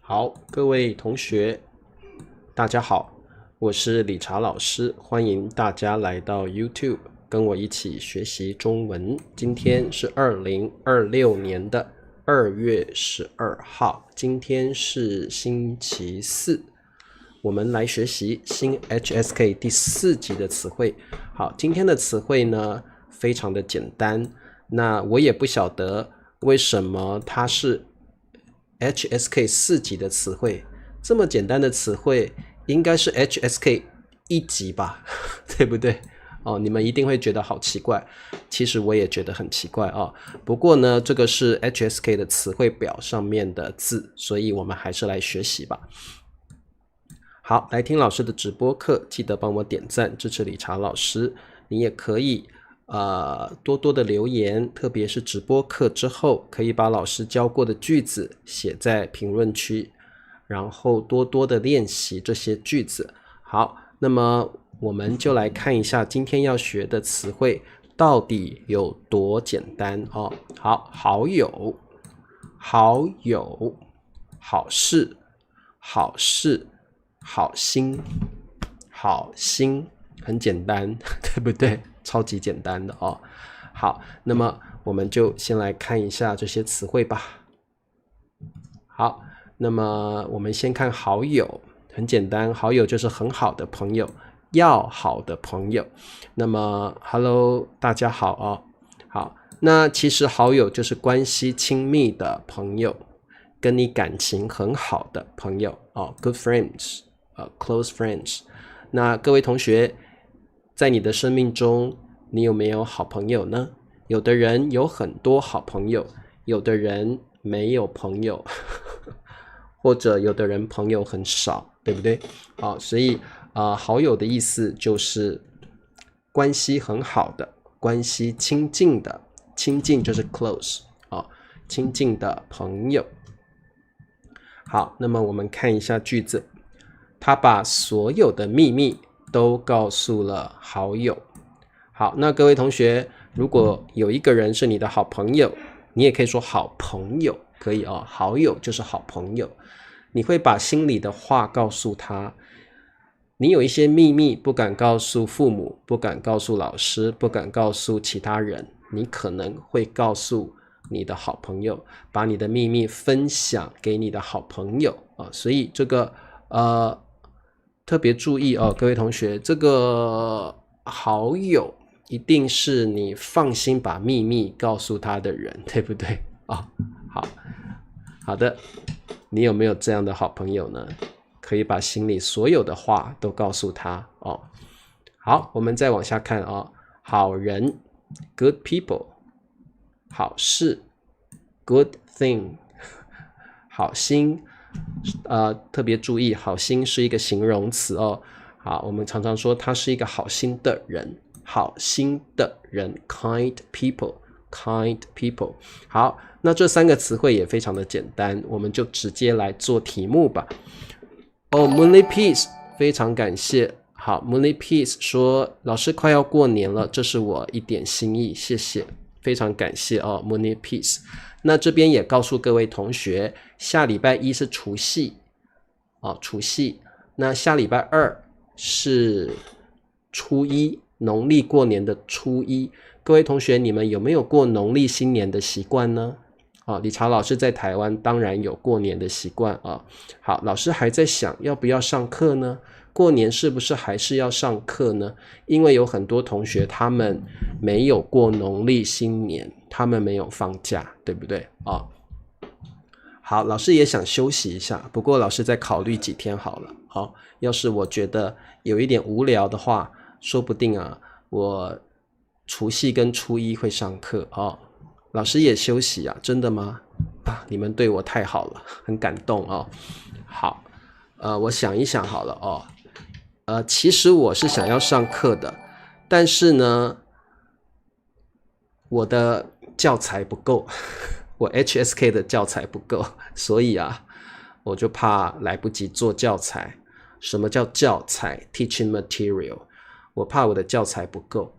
好，各位同学，大家好，我是理查老师，欢迎大家来到 YouTube 跟我一起学习中文。今天是2026年的2月12号，今天是星期四，我们来学习新 HSK 第4集的词汇。好，今天的词汇呢非常的简单，那我也不晓得为什么它是HSK 4级的词汇，这么简单的词汇应该是 HSK 1级吧，对不对？你们一定会觉得好奇怪，其实我也觉得很奇怪不过呢，这个是 HSK 的词汇表上面的字，所以我们还是来学习吧。好，来听老师的直播课，记得帮我点赞支持理查老师。你也可以多多的留言，特别是直播课之后，可以把老师教过的句子写在评论区，然后多多的练习这些句子。好，那么我们就来看一下今天要学的词汇到底有多简单好，好友，好友，好事，好事，好心，好心，很简单，对不对？超级简单的好，那么我们就先来看一下这些词汇吧。好，那么我们先看好友，很简单，好友就是很好的朋友，要好的朋友。那么 Hello 大家好好，那其实好友就是关系亲密的朋友，跟你感情很好的朋友good friends close friends。 那各位同学，在你的生命中你有没有好朋友呢？有的人有很多好朋友，有的人没有朋友或者有的人朋友很少，对不对？所以好友的意思就是关系很好的，关系亲近的，亲近就是 close 亲近的朋友。好，那么我们看一下句子，他把所有的秘密都告诉了好友。好，那各位同学，如果有一个人是你的好朋友，你也可以说好朋友，可以好友就是好朋友，你会把心里的话告诉他，你有一些秘密不敢告诉父母，不敢告诉老师，不敢告诉其他人，你可能会告诉你的好朋友，把你的秘密分享给你的好朋友所以这个特别注意各位同学，这个好友一定是你放心把秘密告诉他的人，对不对好的，你有没有这样的好朋友呢？可以把心里所有的话都告诉他好，我们再往下看好人 good people， 好事 good thing， 好心特别注意，好心是一个形容词好，我们常常说他是一个好心的人，好心的人 kind people， kind people。 好，那这3个词汇也非常的简单，我们就直接来做题目吧。Moonly Peace 非常感谢。好， Moonly Peace 说老师快要过年了，这是我一点心意，谢谢，非常感谢Moonly Peace。 那这边也告诉各位同学，下礼拜1是除夕除夕，那下礼拜2是初一，农历过年的初一。各位同学，你们有没有过农历新年的习惯呢？理查老师在台湾当然有过年的习惯好，老师还在想要不要上课呢？过年是不是还是要上课呢？因为有很多同学他们没有过农历新年，他们没有放假，对不对好，老师也想休息一下，不过老师再考虑几天好了要是我觉得有一点无聊的话，说不定我除夕跟初一会上课老师也休息真的吗？你们对我太好了，很感动好，我想一想好了其实我是想要上课的，但是呢，我的教材不够，我 HSK 的教材不够，所以我就怕来不及做教材。什么叫教材 ？Teaching material， 我怕我的教材不够，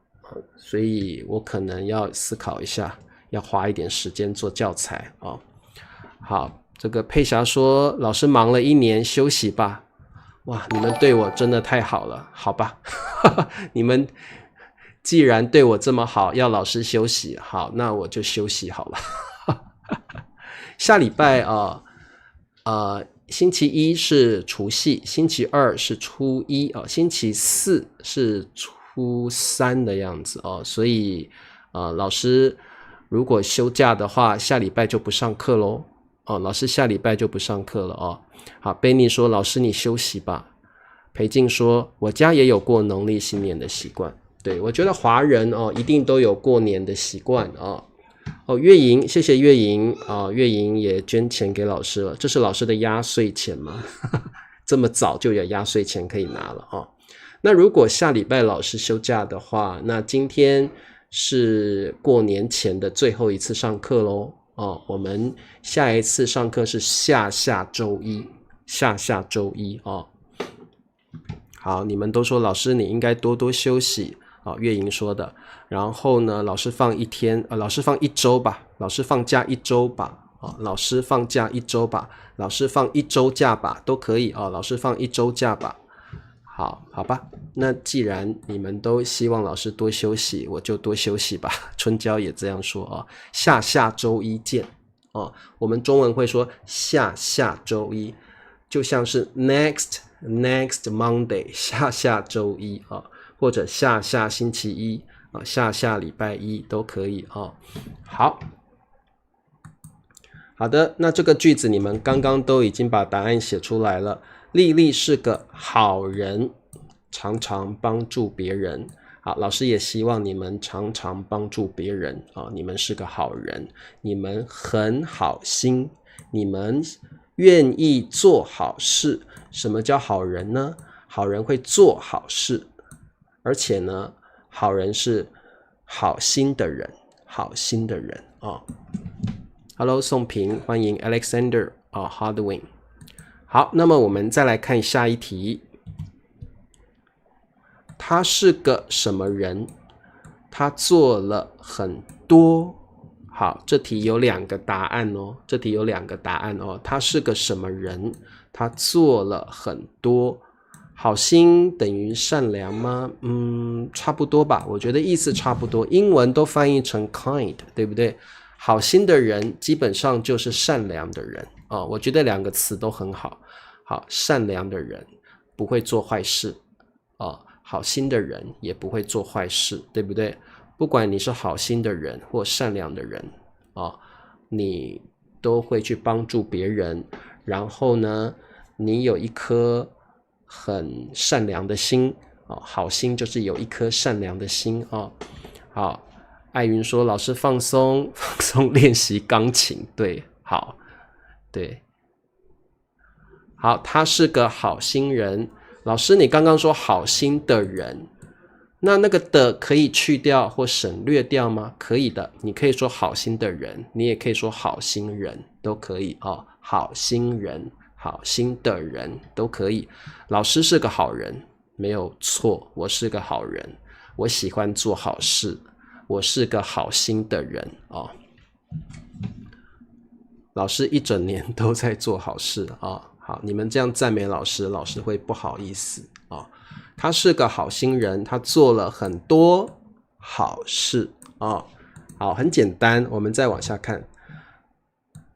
所以我可能要思考一下，要花一点时间做教材好，这个佩霞说老师忙了1年休息吧。哇，你们对我真的太好了，好吧你们既然对我这么好，要老师休息，好，那我就休息好了下礼拜星期一是除夕，星期二是初一，星期四是初三的样子，所以老师如果休假的话，下礼拜就不上课咯。老师下礼拜就不上课了好，贝尼说老师你休息吧。裴静说我家也有过农历新年的习惯。对，我觉得华人一定都有过年的习惯月莹，谢谢月莹月莹也捐钱给老师了，这是老师的压岁钱吗这么早就有压岁钱可以拿了那如果下礼拜老师休假的话，那今天是过年前的最后一次上课咯我们下一次上课是下周一好，你们都说老师你应该多多休息月莹说的。然后呢，老师放1天老师放1周吧，老师放假1周吧老师放假1周吧，老师放1周假吧，都可以老师放1周假吧。好吧，那既然你们都希望老师多休息，我就多休息吧。春娇也这样说下周一见我们中文会说下周一，就像是 next Monday 下周一或者下星期一下礼拜一都可以好的，那这个句子你们刚刚都已经把答案写出来了。丽丽是个好人，常常帮助别人。好，老师也希望你们常常帮助别人你们是个好人，你们很好心，你们愿意做好事。什么叫好人呢？好人会做好事，而且呢，好人是好心的人Hello 宋平，欢迎 Alexander Hardwin。 好，那么我们再来看下一题。他是个什么人？他做了很多。好，这题有2个答案他是个什么人？他做了很多。好心等于善良吗？差不多吧，我觉得意思差不多，英文都翻译成 kind， 对不对？好心的人基本上就是善良的人我觉得2个词都很好。好，善良的人不会做坏事好心的人也不会做坏事，对不对？不管你是好心的人或善良的人你都会去帮助别人，然后呢，你有一颗很善良的心好心就是有一颗善良的心好，艾云说老师放松练习钢琴。对，好，他是个好心人。老师你刚刚说好心的人，那个的可以去掉或省略掉吗？可以的，你可以说好心的人，你也可以说好心人，都可以好心人好心的人都可以。老师是个好人，没有错，我是个好人，我喜欢做好事，我是个好心的人老师一整年都在做好事好，你们这样赞美老师，老师会不好意思他是个好心人，他做了很多好事好，很简单，我们再往下看。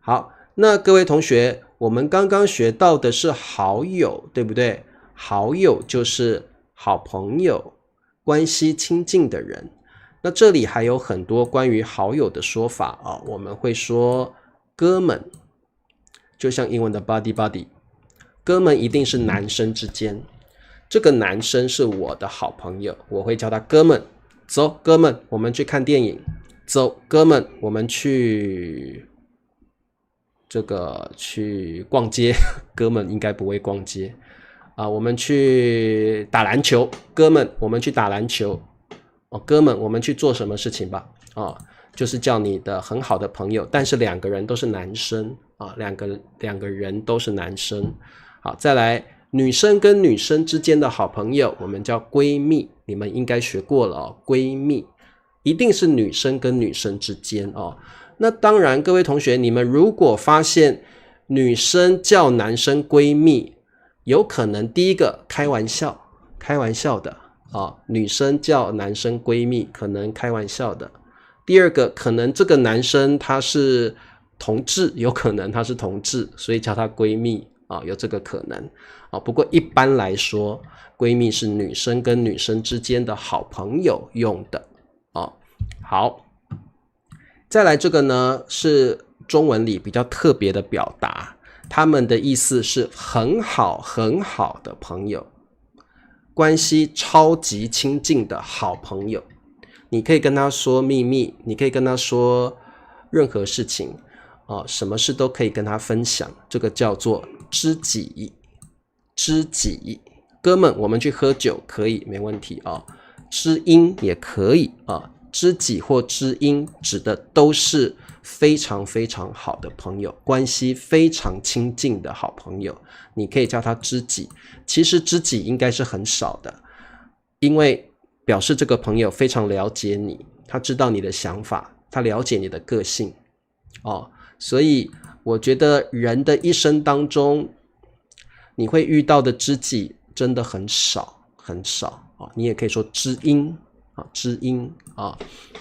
好，那各位同学，我们刚刚学到的是好友，对不对？好友就是好朋友，关系亲近的人。那这里还有很多关于好友的说法我们会说哥们，就像英文的 buddy， 哥们一定是男生之间，这个男生是我的好朋友，我会叫他哥们。走，哥们，我们去看电影。走，哥们，我们去逛街。哥们应该不会逛街我们去打篮球。哥们，我们去打篮球哥们，我们去做什么事情吧就是叫你的很好的朋友，但是2个人都是男生两个人都是男生。好，再来，女生跟女生之间的好朋友我们叫闺蜜，你们应该学过了闺蜜一定是女生跟女生之间那当然各位同学，你们如果发现女生叫男生闺蜜，有可能第一个开玩笑的女生叫男生闺蜜可能开玩笑的。第二个，可能这个男生他是同志，有可能他是同志，所以叫他闺蜜有这个可能不过一般来说，闺蜜是女生跟女生之间的好朋友用的好，再来这个呢是中文里比较特别的表达，他们的意思是很好很好的朋友，关系超级亲近的好朋友。你可以跟他说秘密，你可以跟他说任何事情什么事都可以跟他分享，这个叫做知己。哥们，我们去喝酒可以没问题知音也可以知己或知音指的都是非常非常好的朋友，关系非常亲近的好朋友，你可以叫他知己。其实知己应该是很少的，因为表示这个朋友非常了解你，他知道你的想法，他了解你的个性所以我觉得人的一生当中，你会遇到的知己真的很少很少你也可以说知音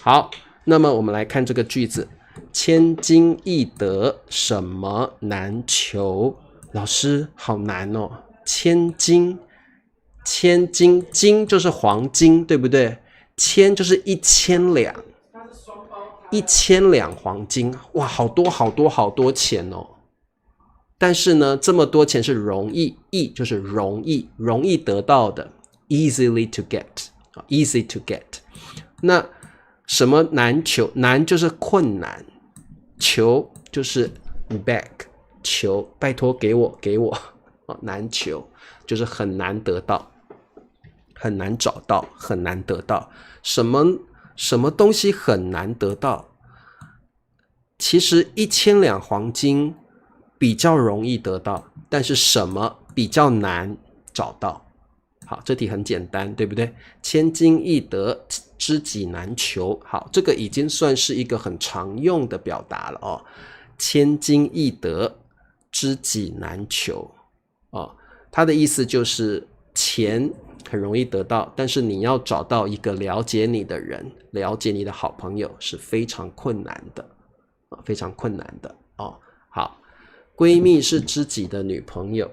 好，那么我们来看这个句子，千金易得，什么难求？老师好难千金，金就是黄金，对不对？千就是1000两，1000两黄金，哇，好多好多好多钱但是呢，这么多钱是容易，易就是容易得到的 ，easily to get，easy to get。那什么难求？难就是困难，求就是 beg， 求拜托给我难求就是很难得到，很难找到，很难得到。什么东西很难得到？其实1000两黄金比较容易得到，但是什么比较难找到？好，这题很简单，对不对？千金易得，知己难求。好，这个已经算是一个很常用的表达了千金易得，知己难求它的意思就是钱很容易得到，但是你要找到一个了解你的人，了解你的好朋友是非常困难的非常困难的好，闺蜜是知己的女朋友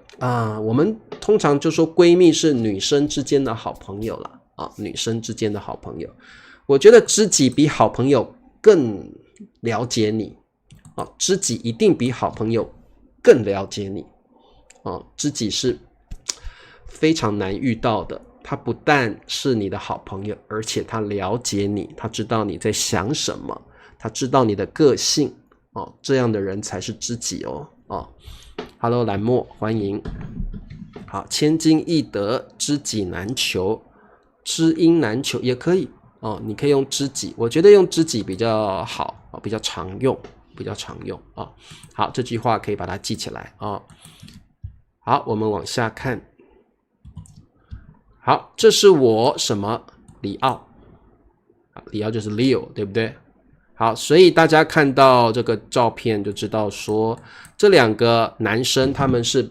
我们通常就说闺蜜是女生之间的好朋友了女生之间的好朋友。我觉得知己比好朋友更了解你知己一定比好朋友更了解你知己是非常难遇到的，他不但是你的好朋友，而且他了解你，他知道你在想什么，他知道你的个性这样的人才是知己Hello 蓝墨，欢迎。好，千金易得，知己难求，知音难求也可以你可以用知己，我觉得用知己比较好比较常用好，这句话可以把它记起来好，我们往下看。好，这是我什么里奥里奥就是 Leo， 对不对？好，所以大家看到这个照片就知道说，这两个男生他们是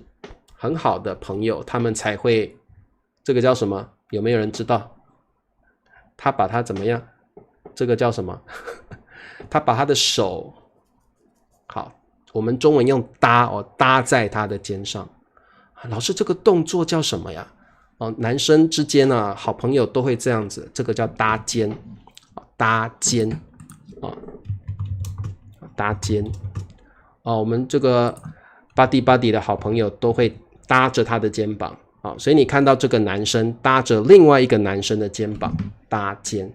很好的朋友，他们才会这个叫什么？有没有人知道？他把他怎么样？这个叫什么？他把他的手，好，我们中文用搭搭在他的肩上。老师，这个动作叫什么呀？男生之间好朋友都会这样子，这个叫搭肩，搭肩搭肩我们这个 buddy 的好朋友都会搭着他的肩膀所以你看到这个男生搭着另外一个男生的肩膀，搭肩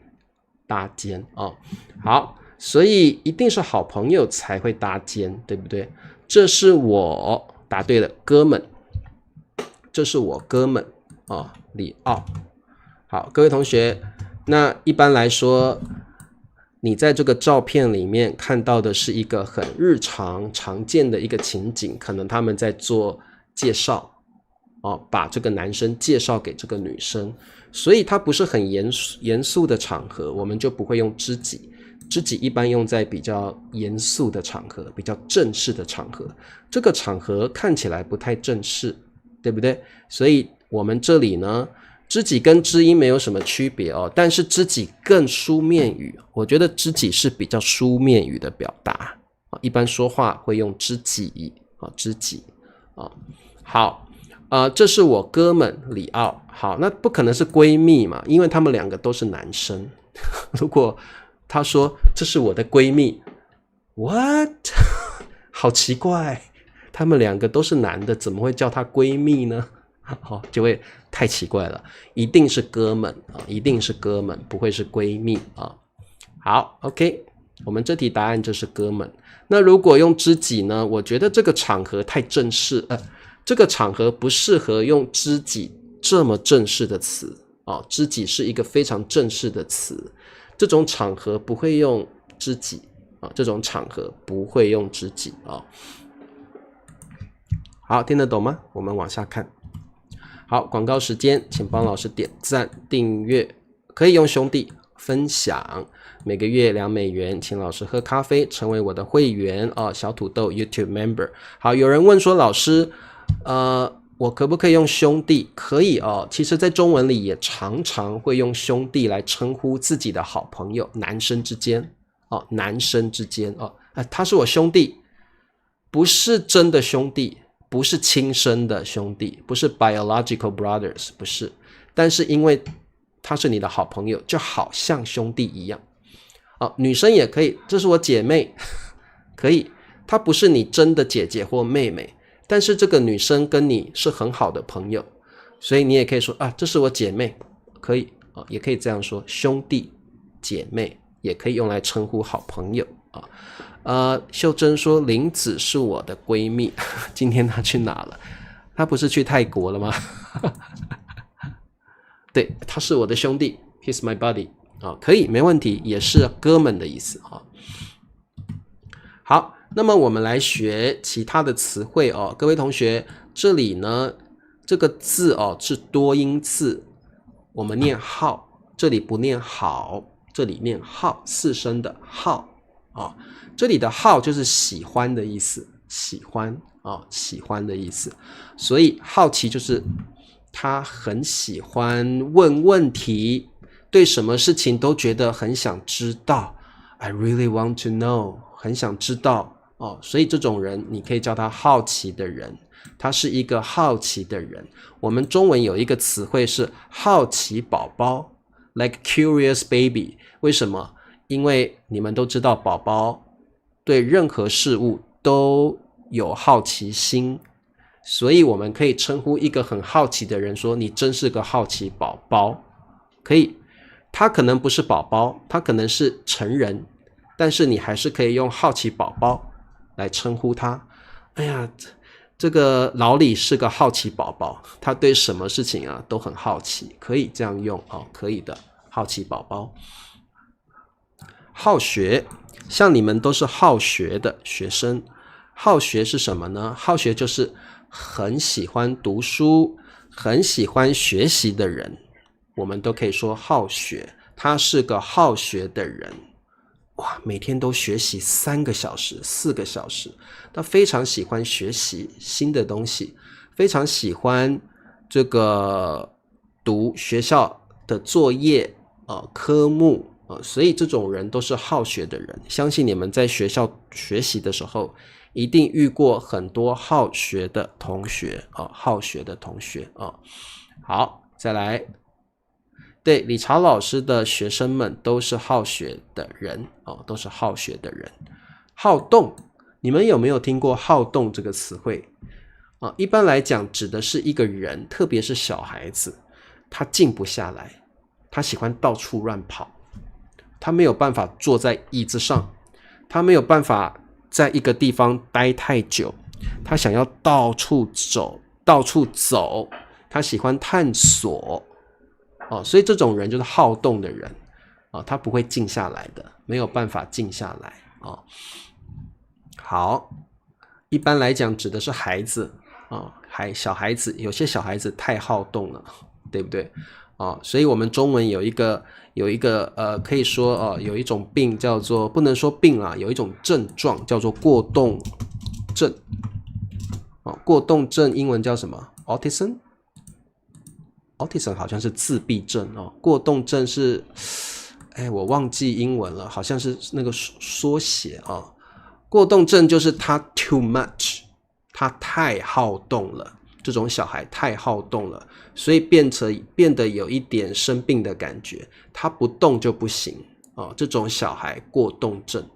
好，所以一定是好朋友才会搭肩，对不对？这是我答对了，哥们，这是我哥们里奥。好，各位同学，那一般来说，你在这个照片里面看到的是一个很日常常见的一个情景，可能他们在做介绍把这个男生介绍给这个女生，所以它不是很严肃的场合，我们就不会用知己。知己一般用在比较严肃的场合，比较正式的场合，这个场合看起来不太正式，对不对？所以我们这里呢，知己跟知音没有什么区别哦，但是知己更书面语，我觉得知己是比较书面语的表达，一般说话会用知己，知己，好，这是我哥们李奥，好，那不可能是闺蜜嘛，因为他们两个都是男生。如果他说这是我的闺蜜 ，what？ 好奇怪，他们两个都是男的，怎么会叫她闺蜜呢？就会太奇怪了，一定是哥们啊，一定是哥们，不会是闺蜜啊。好 ，OK， 我们这题答案就是哥们。那如果用知己呢？我觉得这个场合太正式，这个场合不适合用知己这么正式的词啊。知己是一个非常正式的词，这种场合不会用知己啊，这种场合不会用知己啊。好，听得懂吗？我们往下看。好，广告时间，请帮老师点赞、订阅，可以用兄弟分享，每个月$2，请老师喝咖啡，成为我的会员哦。小土豆 YouTube Member。好，有人问说老师，我可不可以用兄弟？可以哦。其实，在中文里也常常会用兄弟来称呼自己的好朋友，男生之间哦，男生之间哦，他是我兄弟，不是真的兄弟。不是亲生的兄弟，不是 biological brothers， 不是，但是因为他是你的好朋友，就好像兄弟一样。女生也可以，这是我姐妹，可以，她不是你真的姐姐或妹妹，但是这个女生跟你是很好的朋友，所以你也可以说这是我姐妹，可以，也可以这样说，兄弟姐妹也可以用来称呼好朋友秀珍说林子是我的闺蜜，今天她去哪了？她不是去泰国了吗？对，他是我的兄弟 ，he's my buddy 可以，没问题，也是哥们的意思好，那么我们来学其他的词汇各位同学，这里呢这个字是多音字，我们念好，这里不念好，这里念好，四声的好这里的好就是喜欢的意思，喜欢喜欢的意思，所以好奇就是他很喜欢问问题，对什么事情都觉得很想知道 I really want to know， 很想知道所以这种人你可以叫他好奇的人，他是一个好奇的人。我们中文有一个词汇是好奇宝宝 like curious baby， 为什么？因为你们都知道宝宝对任何事物都有好奇心，所以我们可以称呼一个很好奇的人说你真是个好奇宝宝，可以，他可能不是宝宝，他可能是成人，但是你还是可以用好奇宝宝来称呼他。哎呀，这个老李是个好奇宝宝，他对什么事情都很好奇，可以这样用可以的，好奇宝宝。好学，像你们都是好学的学生，好学是什么呢？好学就是很喜欢读书，很喜欢学习的人，我们都可以说好学，他是个好学的人。哇，每天都学习3个小时、4个小时，他非常喜欢学习新的东西，非常喜欢这个读学校的作业科目所以这种人都是好学的人。相信你们在学校学习的时候一定遇过很多好学的同学好学的同学好，再来，对，理查老师的学生们都是好学的人都是好学的人。好动，你们有没有听过好动这个词汇一般来讲指的是一个人，特别是小孩子，他静不下来，他喜欢到处乱跑，他没有办法坐在椅子上，他没有办法在一个地方待太久，他想要到处走，他喜欢探索所以这种人就是好动的人他不会静下来的，没有办法静下来好，一般来讲指的是孩子小孩子，有些小孩子太好动了，对不对所以我们中文有一个可以说有一种病叫做，不能说病啦，有一种症状叫做过动症。过动症英文叫什么 ？Autism 好像是自闭症过动症是，我忘记英文了，好像是那个缩写过动症就是他 too much， 他太好动了，这种小孩太好动了，所以变得有一点生病的感觉，他不动就不行这种小孩过动症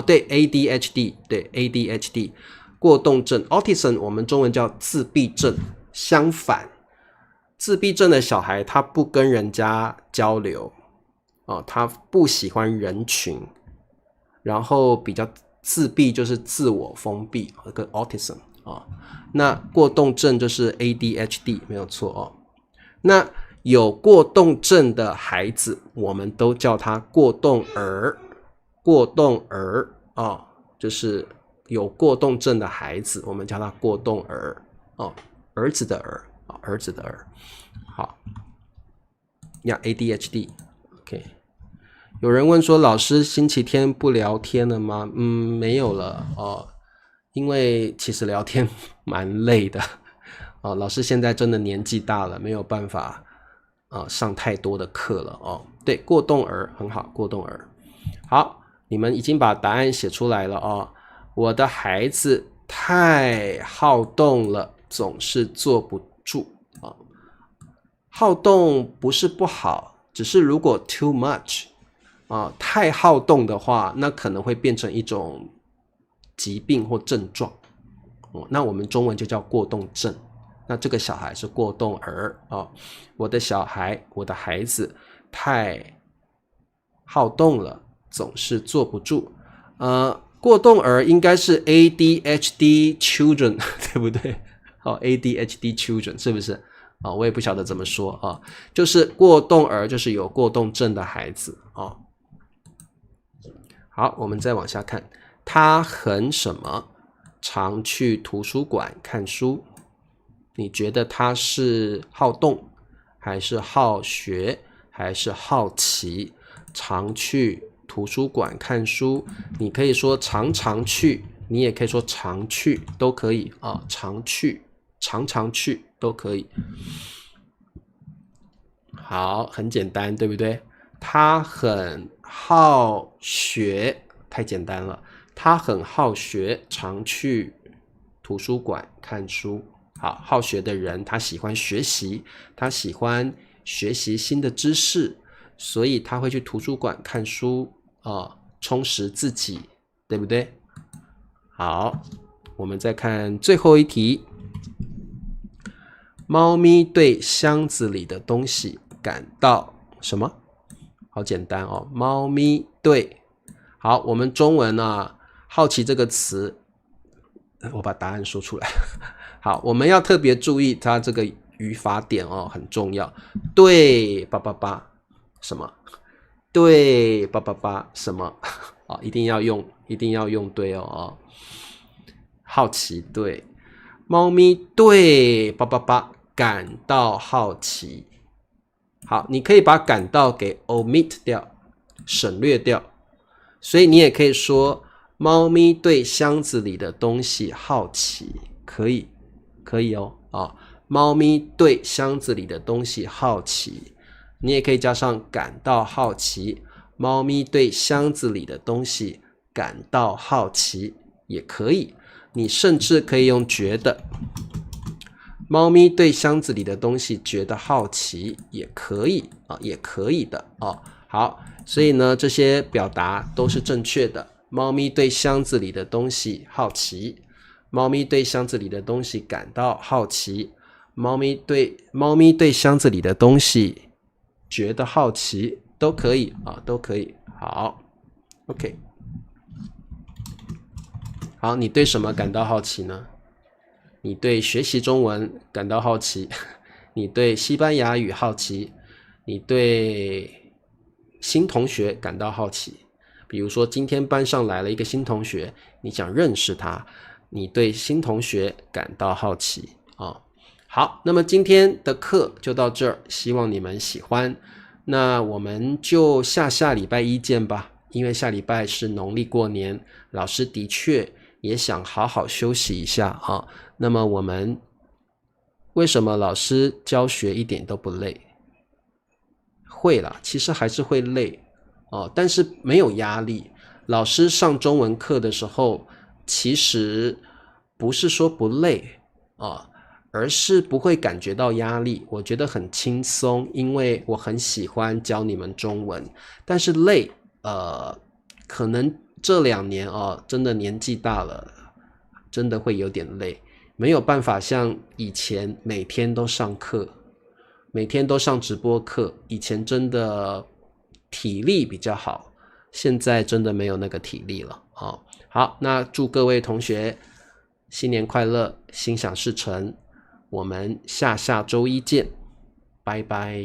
对 ADHD 对 ADHD 过动症 Autism 我们中文叫自闭症，相反自闭症的小孩他不跟人家交流他不喜欢人群，然后比较自闭就是自我封闭，跟 Autism那过动症就是 ADHD 没有错那有过动症的孩子我们都叫他过动儿，就是有过动症的孩子我们叫他过动儿儿子的儿好ADHD OK。有人问说老师星期天不聊天了吗？没有了因为其实聊天蛮累的老师现在真的年纪大了，没有办法上太多的课了对，过动儿很好，过动儿好，你们已经把答案写出来了我的孩子太好动了，总是坐不住好动不是不好，只是如果 too much太好动的话，那可能会变成一种疾病或症状那我们中文就叫过动症，那这个小孩是过动儿我的孩子太好动了，总是坐不住过动儿应该是 ADHD children 对不对ADHD children 是不是我也不晓得怎么说就是过动儿就是有过动症的孩子好，我们再往下看，他很什么？常去图书馆看书。你觉得他是好动，还是好学，还是好奇？常去图书馆看书，你可以说常常去，你也可以说常去，都可以常去，常常去都可以。好，很简单，对不对？他很好学，太简单了。他很好学，常去图书馆看书。好，好学的人，他喜欢学习，他喜欢学习新的知识，所以他会去图书馆看书充实自己，对不对？好，我们再看最后一题。猫咪对箱子里的东西感到什么？好简单猫咪对。好，我们中文好奇这个词，我把答案说出来。好，我们要特别注意它这个语法点很重要。对叭叭叭什么？对叭叭叭什么？一定要用对好奇对，猫咪对叭叭叭感到好奇。好，你可以把感到给 omit 掉，省略掉。所以你也可以说猫咪对箱子里的东西好奇，可以猫咪对箱子里的东西好奇，你也可以加上感到好奇，猫咪对箱子里的东西感到好奇也可以，你甚至可以用觉得，猫咪对箱子里的东西觉得好奇也可以也可以的好，所以呢这些表达都是正确的。猫咪对箱子里的东西好奇，猫咪对箱子里的东西感到好奇，猫咪对箱子里的东西觉得好奇，都可以都可以。好 OK。 好，你对什么感到好奇呢？你对学习中文感到好奇，你对西班牙语好奇，你对新同学感到好奇，比如说今天班上来了一个新同学，你想认识他，你对新同学感到好奇好，那么今天的课就到这儿，希望你们喜欢。那我们就下礼拜一见吧，因为下礼拜是农历过年，老师的确也想好好休息一下啊。那么我们为什么老师教学一点都不累？会啦，其实还是会累哦，但是没有压力。老师上中文课的时候，其实不是说不累啊，而是不会感觉到压力，我觉得很轻松，因为我很喜欢教你们中文。但是累，可能这2年真的年纪大了，真的会有点累，没有办法像以前每天都上课，每天都上直播课，以前真的体力比较好，现在真的没有那个体力了啊。好，那祝各位同学新年快乐，心想事成，我们下周一见，拜拜。